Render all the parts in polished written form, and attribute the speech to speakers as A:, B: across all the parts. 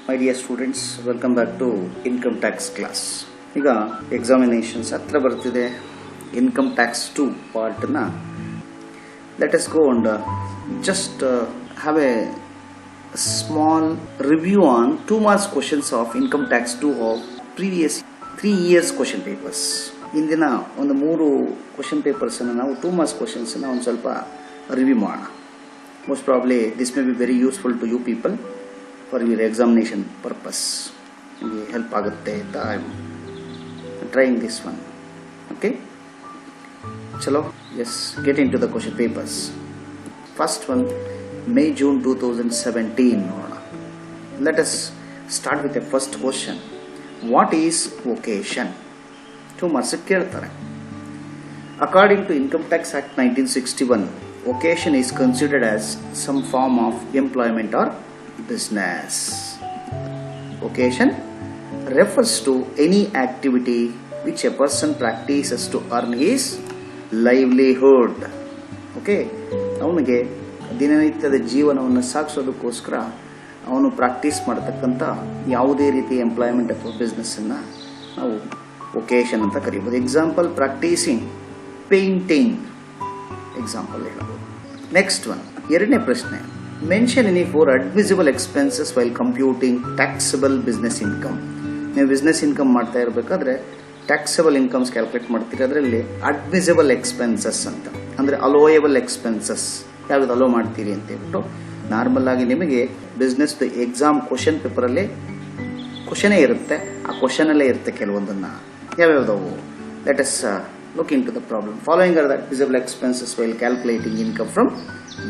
A: My dear students, welcome back to income tax class. ಈಗ examinations ಹತ್ರ ಬರ್ತಿದೆ. Income tax 2 ಪಾರ್ಟ್ನ let us go and just have a small review on 2 marks questions of income tax 2 of previous 3 years question papers. ಇಂದಿನ ಒಂದು 3 question papers ಅನ್ನು ನಾವು 2 marks questions ಅನ್ನು ಒಂದು ಸ್ವಲ್ಪ ರಿವ್ಯೂ ಮಾಡೋಣ. Most probably this may be very useful to you people for your examination purpose. Help agutte anta I am trying this one. Okay, chalo, yes, get into the question papers. First one, May June 2017 nodana. Let us start with the first question. What is vocation? 2 marks keltare. According to Income Tax Act 1961, vocation is considered as some form of employment or business. Vocation refers to any activity which a person practices to earn his livelihood. Okay, ಅವನಿಗೆ ದಿನನಿತ್ಯದ ಜೀವನವನ್ನು ಸಾಗಿಸೋದಕ್ಕೋಸ್ಕರ ಅವನು practice ಮಾಡತಕ್ಕಂಥ ಯಾವುದೇ ರೀತಿಯ employment ಅಥವಾ ಬಿಸ್ನೆಸ್ಸನ್ನು ನಾವು vacation ಅಂತ ಕರೀಬೋದು. ಎಕ್ಸಾಂಪಲ್, ಪ್ರಾಕ್ಟೀಸಿಂಗ್ ಪೇಂಟಿಂಗ್ ಎಕ್ಸಾಂಪಲ್ ಹೇಳಬಹುದು. ನೆಕ್ಸ್ಟ್ ಒನ್, ಎರಡನೇ ಪ್ರಶ್ನೆ, mention any 4 admissible expenses while computing taxable business income. ನೀವು ಬಿಸ್ನೆಸ್ ಇನ್ಕಮ್ ಮಾಡ್ತಾ ಇರಬೇಕಾದ್ರೆ ಟ್ಯಾಕ್ಸಬಲ್ ಇನ್ಕಮ್ಸ್ ಕ್ಯಾಲ್ಕುಲೇಟ್ ಮಾಡ್ತೀರಿ. ಅದರಲ್ಲಿ ಅಡ್ಮಿಸಿಬಲ್ ಎಕ್ಸ್ಪೆನ್ಸಸ್ ಅಂತ ಅಂದರೆ ಅಲೋಯಬಲ್ ಎಕ್ಸ್ಪೆನ್ಸಸ್ ಯಾವ್ದು ಅಲೋ ಮಾಡ್ತೀರಿ ಅಂತ ಹೇಳ್ಬಿಟ್ಟು ನಾರ್ಮಲ್ ಆಗಿ ನಿಮಗೆ ಬಿಸ್ನೆಸ್ ಎಕ್ಸಾಮ್ ಕ್ವಶನ್ ಪೇಪರಲ್ಲಿ ಕ್ವಶನೇ ಇರುತ್ತೆ. ಆ ಕ್ವಶನಲ್ಲೇ ಇರುತ್ತೆ ಕೆಲವೊಂದನ್ನು. ಯಾವ್ಯಾವ್ದವು? Let us look into the problem. Following are the admissible expenses while calculating income from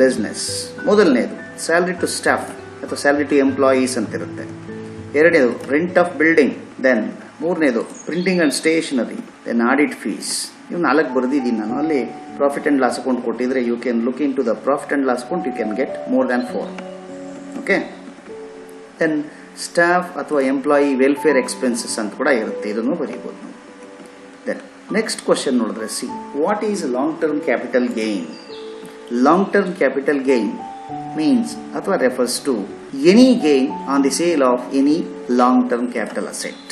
A: business. ಮೊದಲನೇದು ಸ್ಯಾಲರಿ ಟು ಸ್ಟಾಫ್ ಅಥವಾ ಸ್ಯಾಲರಿ ಟು ಎಂಪ್ಲಾಯೀಸ್ ಅಂತ ಇರುತ್ತೆ. ಎರಡನೇದು ರೆಂಟ್ ಆಫ್ ಬಿಲ್ಡಿಂಗ್. ದೆನ್ ಮೂರನೇದು printing and stationery. Then audit fees. ಇವು 4 ಬರೆದಿದ್ದೀನಿ ನಾನು. ಅಲ್ಲಿ ಪ್ರಾಫಿಟ್ ಅಂಡ್ ಲಾಸ್ ಅಕೌಂಟ್ ಕೊಟ್ಟಿದ್ರೆ you can look into the profit and loss account, you can get more than 4. Okay, then staff ಅಥವಾ employee welfare expenses ಅಂತ ಕೂಡ ಇರುತ್ತೆ. ಇದನ್ನು ಬರೀಬಹುದು. ದೆನ್ ನೆಕ್ಸ್ಟ್ ಕ್ವಶನ್ ನೋಡಿದ್ರೆ, see, what is long term capital gain? Long term capital gain means ಅಥವಾ refers to any gain on the sale of any long term capital asset.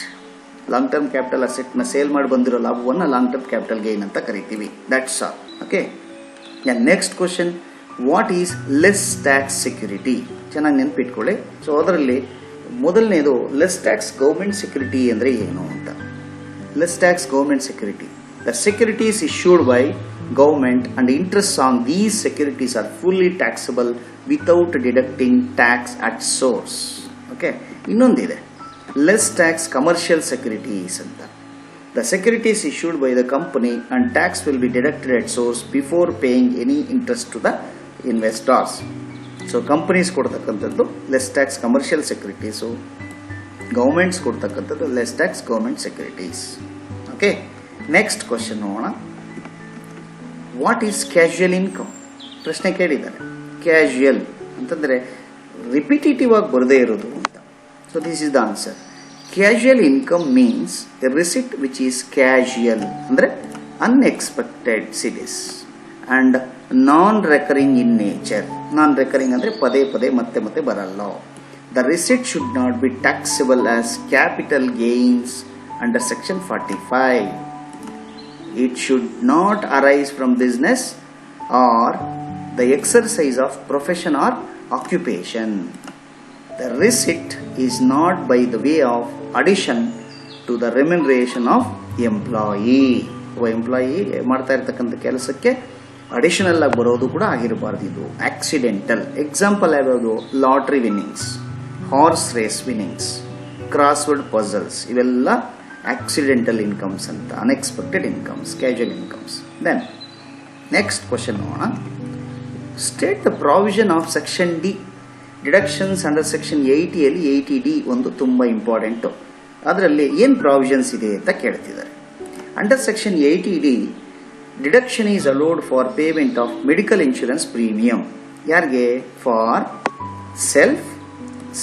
A: Long term capital asset ನ sale ಮಾಡಿ ಬಂದಿರೋ ಲಾಭವನ್ನು long term capital gain ಅಂತ ಕರಿತೀವಿ. That's all. Okay, next question, what is less tax security? ಚೆನ್ನಾಗಿ ನೆನಪಿಟ್ಕೊಳ್ಳಿ. So ಅದರಲ್ಲಿ ಮೊದಲನೇದು ಲೆಸ್ ಟ್ಯಾಕ್ಸ್ ಗೌರ್ಮೆಂಟ್ ಸೆಕ್ಯೂರಿಟಿ ಅಂದರೆ ಏನು ಅಂತ. Less tax government security. The securities issued by government and interest on these securities are fully taxable without deducting tax at source. Okay. ಇನ್ನೊಂದಿದೆ, less tax commercial securities ಅಂತ. The securities issued by the company and tax will be deducted at source before paying any interest to the investors. So companies ಕೊಡ್ತಕ್ಕಂಥದ್ದು less tax commercial securities. Governments ಕೊಡ್ತಕ್ಕಂಥದ್ದು less tax government securities. Okay, next question ನೋಡೋಣ. What is casual income? ಪ್ರಶ್ನೆ ಕೇಳಿದ್ದಾರೆ. Casual ಅಂತಂದರೆ repetitive ಆಗಿ ಬರದೇ ಇರೋದು ಅಂತ. So this is the answer. Casual income means a receipt which is casual ಅಂದರೆ unexpected receipts and non recurring in nature. Non recurring ಅಂದರೆ ಪದೇ ಪದೇ ಮತ್ತೆ ಮತ್ತೆ ಬರಲ್ಲ. The receipt should not be taxable as capital gains under section 45. It should not arise from business or the exercise of profession or occupation. The receipt is not by the way of addition to the remuneration of employee. Employee ಮಾಡ್ತಾ ಇರ್ತಕ್ಕಂಥ ಕೆಲಸಕ್ಕೆ additional ಆಗಿ ಬರೋದು ಕೂಡ ಆಗಿರಬಾರ್ದು. ಇದು accidental. Example ಯಾವ್ಯಾವುದು? Lottery winnings, horse race winnings, crossword puzzles, ಇವೆಲ್ಲ ಆಕ್ಸಿಡೆಂಟಲ್ ಇನ್ಕಮ್ಸ್ ಅಂತ, unexpected incomes, casual incomes. Then next question ನೋಡೋಣ. State the provision of section D. Deductions under section 80ಯಲ್ಲಿ 80D ಒಂದು ತುಂಬ ಇಂಪಾರ್ಟೆಂಟು. ಅದರಲ್ಲಿ ಏನು ಪ್ರಾವಿಷನ್ಸ್ ಇದೆ ಅಂತ ಕೇಳ್ತಿದ್ದಾರೆ. Under section 80D deduction is allowed for payment of medical insurance premium. ಯಾರಿಗೆ? ಫಾರ್ ಸೆಲ್ಫ್,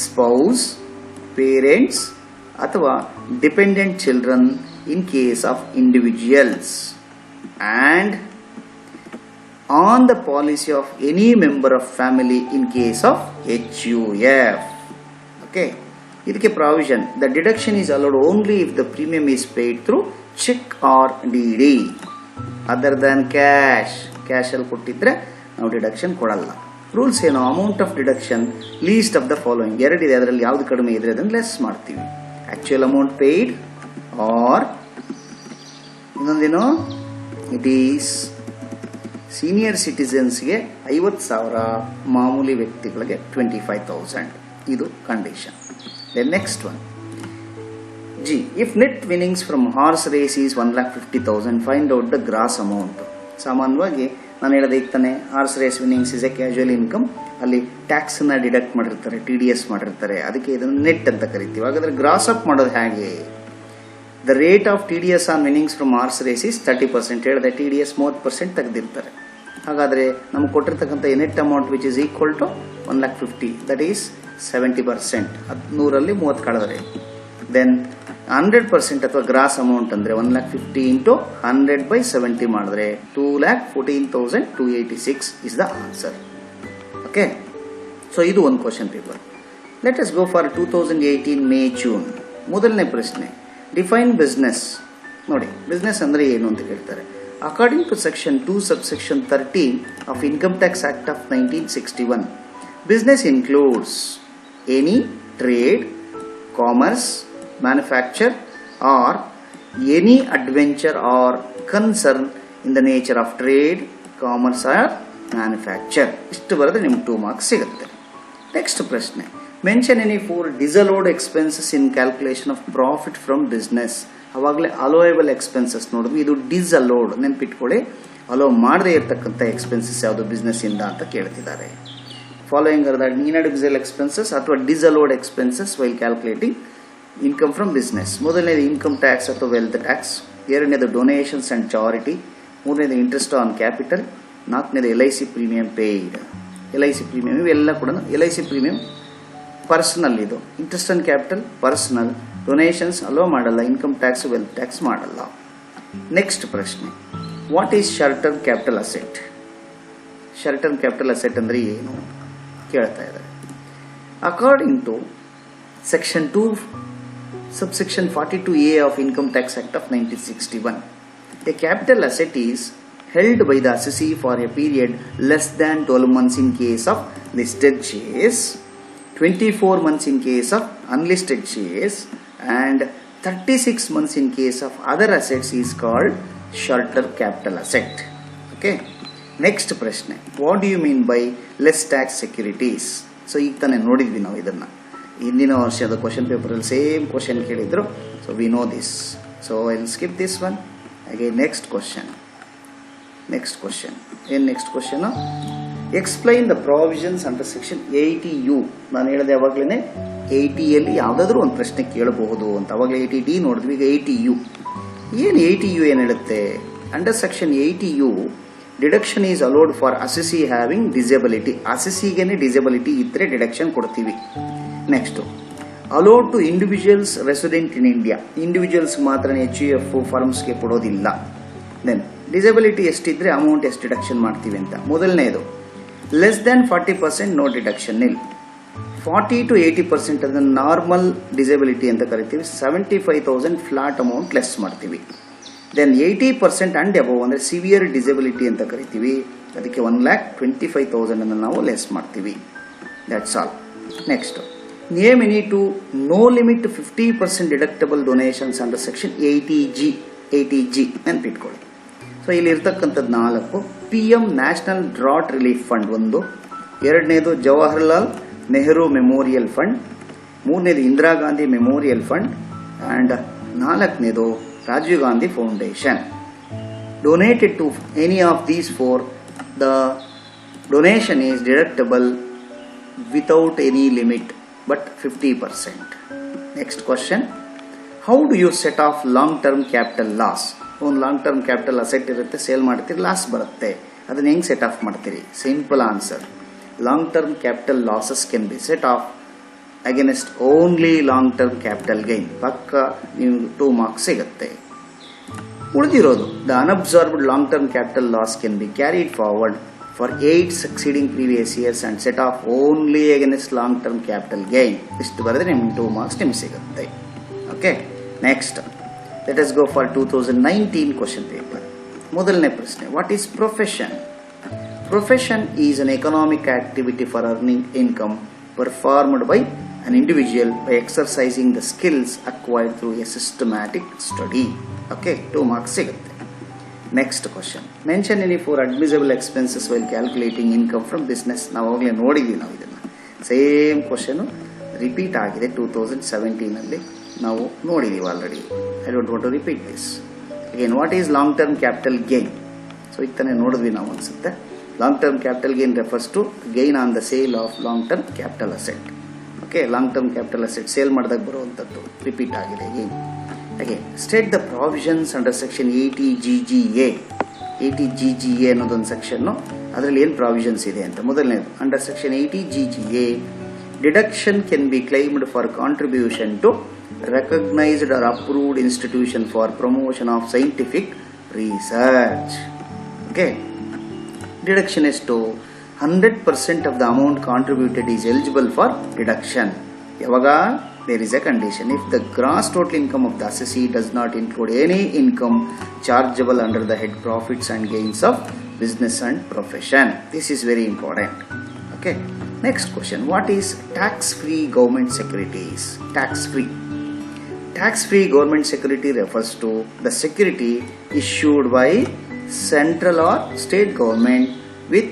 A: ಸ್ಪೌಸ್, ಪೇರೆಂಟ್ಸ್ ಅಥವಾ dependent children in case of individuals and on the policy of any member of family in case of HUF. Okay, ಇದಕ್ಕೆ provision the deduction is allowed only if the premium is paid through cheque or DD other than ಕ್ಯಾಶಲ್ಲಿ ಕೊಟ್ಟಿದ್ರೆ ನಾವು deduction ಕೊಡಲ್ಲ. Rules ಏನು? Amount of deduction least of the following ಎರಡಿದೆ, ಅದರಲ್ಲಿ ಯಾವ್ದು ಕಡಿಮೆ ಇದ್ರೆ ಅದನ್ನು ಲೆಸ್ ಮಾಡ್ತೀವಿ. ಆಕ್ಚುಯಲ್ ಅಮೌಂಟ್ ಪೇಯ್ಡ್ ಆರ್ ಇನ್ನೊಂದೇನು, ಇಟ್ ಈಸ್ ಸೀನಿಯರ್ ಸಿಟಿಸನ್ಸ್ಗೆ 50,000, ಮಾಮೂಲಿ ವ್ಯಕ್ತಿಗಳಿಗೆ 25,000. ಇದು condition. The next one G. If net winnings from horse race is 1,50,000, find out the gross amount. ಸಾಮಾನ್ಯವಾಗಿ ನಾನು ಹೇಳೋದು ಈಗ ತಾನೆ, horse race winnings is a casual income, ಅಲ್ಲಿ ಟ್ಯಾಕ್ಸ್ನ ಡಿಡಕ್ಟ್ ಮಾಡಿರ್ತಾರೆ, TDS ಮಾಡಿರ್ತಾರೆ, ಅದಕ್ಕೆ ಇದನ್ನು ನೆಟ್ ಅಂತ ಕರಿತೀವಿ. ಹಾಗಾದ್ರೆ ಗ್ರಾಸ್ ಅಪ್ ಮಾಡೋದು ಹೇಗೆ? The rate of TDS on winnings from horse race is 30%. ಹೇಳಿದೆ TDS 30% ತೆಗೆದಿರ್ತಾರೆ. ಹಾಗಾದರೆ ನಮ್ಗೆ ಕೊಟ್ಟಿರ್ತಕ್ಕಂಥ net amount which is equal to 1,50,000, that is 70%. 100ರಲ್ಲಿ 30 ಕಳೆದರೆ ದೆನ್ 100% ಅಥವಾ ಗ್ರಾಸ್ ಅಮೌಂಟ್ ಅಂದರೆ 1,50,000 ಇಂಟು 100/70 ಮಾಡಿದ್ರೆ 2,14,286 is the answer. Okay, so ಇದು ಒಂದು question paper. Let us go for 2018 May June. ಮೊದಲನೇ ಪ್ರಶ್ನೆ, ಡಿಫೈನ್ ಬಿಸ್ನೆಸ್. ನೋಡಿ, ಬಿಸ್ನೆಸ್ ಅಂದರೆ ಏನು ಅಂತ ಕೇಳ್ತಾರೆ. According to section 2 subsection 13 of income tax act of 1961, business includes any trade, commerce, manufacture or any adventure or concern in the nature of trade, commerce or manufacture. ಇಷ್ಟು ಬರೆದ್ರೆ ನಿಮ್ಗೆ 2 marks ಸಿಗುತ್ತೆ. Next ಪ್ರಶ್ನೆ, mention any 4 disallowed expenses in calculation of profit from business. ಅವಾಗಲೇ allowable expenses ನೋಡಿದ್ವಿ, ಇದು ಡಿಸಲೋಡ್. ನೆನ್ಪಿಟ್ಕೊಳ್ಳಿ, hello ಮಾಡದೇ ಇರತಕ್ಕಂಥ ಎಕ್ಸ್ಪೆನ್ಸಸ್ ಯಾವುದು ಬಿಸ್ನೆಸ್ ಇಂದ ಅಂತ ಕೇಳ್ತಿದ್ದಾರೆ. ಫಾಲೋಯಿಂಗ್ ಆರ್ ದ ಇನ್ಅಡಿಮಿಸಬಲ್ ಎಕ್ಸ್ಪೆನ್ಸಸ್ ಅಥವಾ ಡಿಸಲೋಡ್ expenses while calculating income from business. ಮೊದಲನೇದು ಇನ್ಕಮ್ ಟ್ಯಾಕ್ಸ್ ಅಥವಾ ವೆಲ್ತ್ ಟ್ಯಾಕ್ಸ್, ಎರಡನೇದು ಡೊನೇಷನ್ಸ್ ಅಂಡ್ ಚಾರಿಟಿ, ಮೂರನೇದು ಇಂಟ್ರೆಸ್ಟ್ ಆನ್ ಕ್ಯಾಪಿಟಲ್, ನಾಲ್ಕನೇದು LIC premium paid. LIC premium ಇವೆಲ್ಲ ಕೂಡ LIC ಪ್ರೀಮಿಯಂ ಪರ್ಸನಲ್, ಇದು interest on capital personal, donations hello ಮಾಡಲ್ಲ, ಇನ್ಕಮ್ ಟ್ಯಾಕ್ಸ್ ವೆಲ್ತ್ ಟ್ಯಾಕ್ಸ್ ಮಾಡಲ್ಲ. ನೆಕ್ಸ್ಟ್ ಪ್ರಶ್ನೆ, what is short term capital asset? Short term capital asset ಅಂದರೆ ಏನು ಕೇಳ್ತಾ ಇದ್ದಾರೆ. According to section 2 subsection 42A of Income Tax Act of 1961, a capital asset is held by the assessee for a period less than 12 months in case of listed shares, 24 months in case of unlisted shares, and 36 months in case of other assets is called shorter capital asset. Okay, next ಪ್ರಶ್ನೆ, what do you mean by less tax securities? So ಈಗ ತಾನೇ ನೋಡಿದ್ವಿ ನಾವು ಇದನ್ನ ಹಿಂದಿನ ವರ್ಷದ question ಪೇಪರಲ್ಲಿ same question ಕೇಳಿದ್ರು. So we know this, so I will skip this one. ಹಾಗೆ ನೆಕ್ಸ್ಟ್ ಕ್ವಶನ್ ಏನು next question, explain the provisions under section 80U. ನಾನು ಹೇಳಿದೆ ಯಾವಾಗಲೇ 80ಯಲ್ಲಿ ಯಾವುದಾದ್ರೂ ಒಂದು ಪ್ರಶ್ನೆ ಕೇಳಬಹುದು ಅಂತ. ಅವಾಗಲೇ 80D ನೋಡಿದ್ವಿ, ಈಗ 80U. ಏನು 80U ಏನು ಹೇಳುತ್ತೆ? Under section 80U, deduction is allowed for assessee having disability. ಅಸೆಸಿಗೇನೆ ಡಿಸೆಬಿಲಿಟಿ ಇದ್ರೆ ಡಿಡಕ್ಷನ್ ಕೊಡ್ತೀವಿ. Next, allowed to individuals resident in India. Individuals ಮಾತ್ರ HUF ಫರ್ಮ್ಸ್ಗೆ ಕೊಡೋದಿಲ್ಲ. ದೆನ್ ಡಿಸೆಬಿಲಿಟಿ ಎಷ್ಟಿದ್ರೆ ಅಮೌಂಟ್ ಎಷ್ಟು ಡಿಡಕ್ಷನ್ ಮಾಡ್ತೀವಿ ಅಂತ. ಮೊದಲನೇದು, less than 40% no deduction nil. 40 to 80% ಅದನ್ನು ನಾರ್ಮಲ್ ಡಿಸೆಬಿಲಿಟಿ ಅಂತ ಕರಿತೀವಿ. 75,000 ಫ್ಲಾಟ್ ಅಮೌಂಟ್ ಲೆಸ್ ಮಾಡ್ತೀವಿ. ದೆನ್ 80% ಅಂಡ್ ಅಬೌವ್ ಅಂದರೆ ಸಿವಿಯರ್ ಡಿಸೆಬಿಲಿಟಿ ಅಂತ ಕರಿತೀವಿ. ಅದಕ್ಕೆ 1,25,000 ಅನ್ನು ನಾವು ಲೆಸ್ ಮಾಡ್ತೀವಿ. That's all. Next, name any two no limit 50% deductible donations under section 80G ನೆನ್ಪಿಟ್ಕೊಳ್ಳಿ. ಸೊ ಇಲ್ಲಿ ಇರ್ತಕ್ಕಂಥದ್ದು 4. PM national drought relief fund ಒಂದು, ಎರಡನೇದು ಜವಾಹರ್ಲಾಲ್ ನೆಹರು ಮೆಮೋರಿಯಲ್ ಫಂಡ್, ಮೂರನೇದು Indira Gandhi memorial fund, and ನಾಲ್ಕನೇದು Rajiv Gandhi foundation. Donated to any of these 4, the donation is deductible without any limit but 50%. Next question, how do you set off long term capital loss? ಒಂದು long term capital asset ಇರುತ್ತೆ, sale ಮಾಡ್ತೀರಿ, loss ಬರುತ್ತೆ, ಅದನ್ನ ಹೆಂಗೆ set off ಮಾಡ್ತೀರಿ? Simple answer, long term capital losses can be set off against only long term capital gain. ಪಕ್ಕ ನೀವು 2 marks ಸಿಗುತ್ತೆ. ಉಳಿದಿರೋದು, the unabsorbed long term capital loss can be carried forward for 8 succeeding previous years and set off only against long term capital gain. ಇಷ್ಟು ಬರೆದ್ರೆ ನಿಮ್ಗೆ 2 marks ನಿಮ್ಗೆ ಸಿಗುತ್ತೆ. Okay, next let us go for 2019 question paper. ಮೊದಲನೇ ಪ್ರಶ್ನೆ, what is profession? Profession is an economic activity for earning income performed by an individual by exercising the skills acquired through a systematic study. Okay, 2 marks ಸಿಗುತ್ತೆ. Next question, mention any 4 admissible expenses while calculating income from business. ನಾವು ಅವಾಗಲೇ ನೋಡಿದ್ವಿ, ನಾವು ಇದನ್ನು same question repeat ಆಗಿದೆ 2017 ನಾವು ನೋಡಿದೀವಿ already. I don't want to repeat this again. What is long term capital gain? So ಇತ್ತನೇ ನೋಡಿದ್ವಿ ನಾವು ಅನ್ಸುತ್ತೆ. Long term capital gain refers to gain on the sale of long term capital asset. Okay, long term capital asset sale ಮಾಡಿದಾಗ ಬರುವಂಥದ್ದು repeat ಆಗಿದೆ gain. Again, state the provisions under section 80GGA. 80GGA ಅನ್ನೋದೊಂದು section, ಅದರಲ್ಲಿ ಏನು provisions ಇದೆ ಅಂತ. ಮೊದಲನೇದು, under section 80GGA deduction can be claimed for contribution to recognised or approved institution for promotion of scientific research. Okay, deduction ಎಷ್ಟು? 100% of the amount contributed is eligible for deduction. ಯಾವಾಗ? There is a condition. If the gross total income of the assessee does not include any income chargeable under the head profits and gains of business and profession. This is very important. Okay. Next question. What is tax-free government securities? Tax-free. Tax-free government security refers to the security issued by central or state government with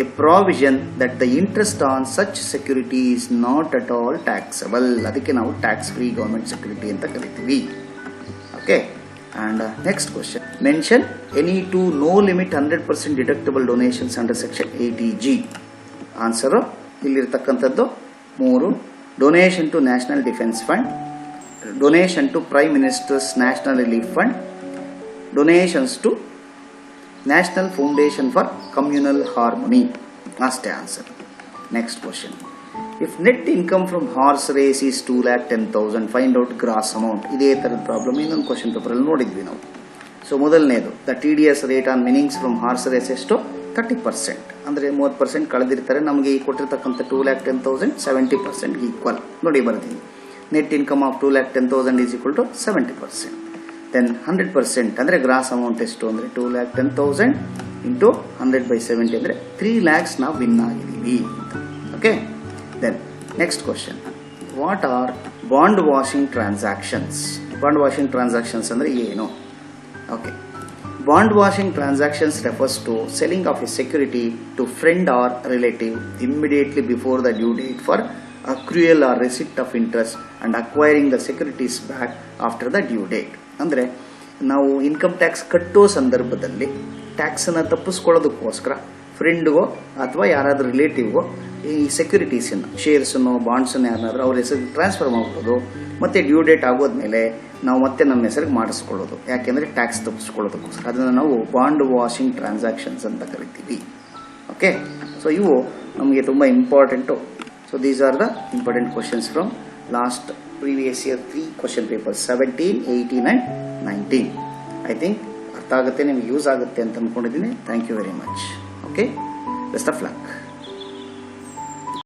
A: a provision that the interest on such security is not at all taxable. ಅದಕ್ಕೆ ನಾವು tax free government security ಅಂತ ಕರಿತೀವಿ. Okay, and next question, mention any two no limit 100% deductible donations under section 80G. Answer ಇಲ್ಲಿರ್ತಕ್ಕಂಥದ್ದು 3: donation to national defence fund, donation to prime minister's national relief fund, donations to national foundation for communal harmony. ಅಷ್ಟೇ answer. Next question, if net income from horse race is 2,10,000, find out gross amount. ಇದೇ ಥರದ problem ಇನ್ನೊಂದು question ಪೇಪರಲ್ಲಿ ನೋಡಿದ್ವಿ ನಾವು. So ಮೊದಲನೇದು, the TDS rate on winnings from horse race ಎಷ್ಟು? 30%. ಅಂದರೆ 30% ಕಳೆದಿರ್ತಾರೆ. ನಮಗೆ ಈ ಕೊಟ್ಟಿರ್ತಕ್ಕಂಥ 2,10,000 70% ಈಕ್ವಲ್. ನೋಡಿ ಬರ್ತೀನಿ, net income of 2,10,000 is equal to 70%. Then 100% ಅಂದರೆ ಗ್ರಾಸ್ ಅಮೌಂಟ್ ಎಷ್ಟು ಅಂದರೆ 2,10,000 ಇಂಟು 100/70 ಅಂದರೆ 3 lakhs ನಾವು ವಿನ್ ಆಗಿದ್ದೀವಿ. Okay, then next question, what are bond washing transactions? Bond washing transactions ಅಂದರೆ ಏನು? Okay, bond washing transactions refers to selling of a security to friend or relative immediately before the due date for accrual or receipt of interest and acquiring the securities back after the due date. ಅಂದರೆ ನಾವು income tax ಕಟ್ಟೋ ಸಂದರ್ಭದಲ್ಲಿ ಟ್ಯಾಕ್ಸನ್ನು ತಪ್ಪಿಸ್ಕೊಳ್ಳೋದಕ್ಕೋಸ್ಕರ ಫ್ರೆಂಡ್ಗೋ ಅಥವಾ ಯಾರಾದರೂ ರಿಲೇಟಿವ್ಗೋ ಈ ಸೆಕ್ಯೂರಿಟೀಸನ್ನು, ಶೇರ್ಸನ್ನು, ಬಾಂಡ್ಸನ್ನು ಯಾರನ್ನಾದ್ರೂ ಅವ್ರ ಹೆಸರಿಗೆ ಟ್ರಾನ್ಸ್ಫರ್ ಮಾಡ್ಬೋದು. ಮತ್ತು ಡ್ಯೂ ಡೇಟ್ ಆಗೋದ್ಮೇಲೆ ನಾವು ಮತ್ತೆ ನಮ್ಮ ಹೆಸರಿಗೆ ಮಾಡಿಸ್ಕೊಳ್ಳೋದು. ಯಾಕೆಂದರೆ ಟ್ಯಾಕ್ಸ್ ತಪ್ಪಿಸ್ಕೊಳ್ಳೋದಕ್ಕೋಸ್ಕರ. ಅದನ್ನು ನಾವು ಬಾಂಡ್ ವಾಷಿಂಗ್ ಟ್ರಾನ್ಸಾಕ್ಷನ್ಸ್ ಅಂತ ಕರಿತೀವಿ. ಓಕೆ, ಸೊ ಇವು ನಮಗೆ ತುಂಬ important. So these are the important questions from last previous year 3 question papers 17, 18 and 19. I think ಅರ್ಥ ಆಗುತ್ತೆ, ನಿಮಗೆ ಯೂಸ್ ಆಗುತ್ತೆ ಅಂತ ಅಂದ್ಕೊಂಡಿದ್ದೀನಿ. Thank you very much. Okay, best of luck.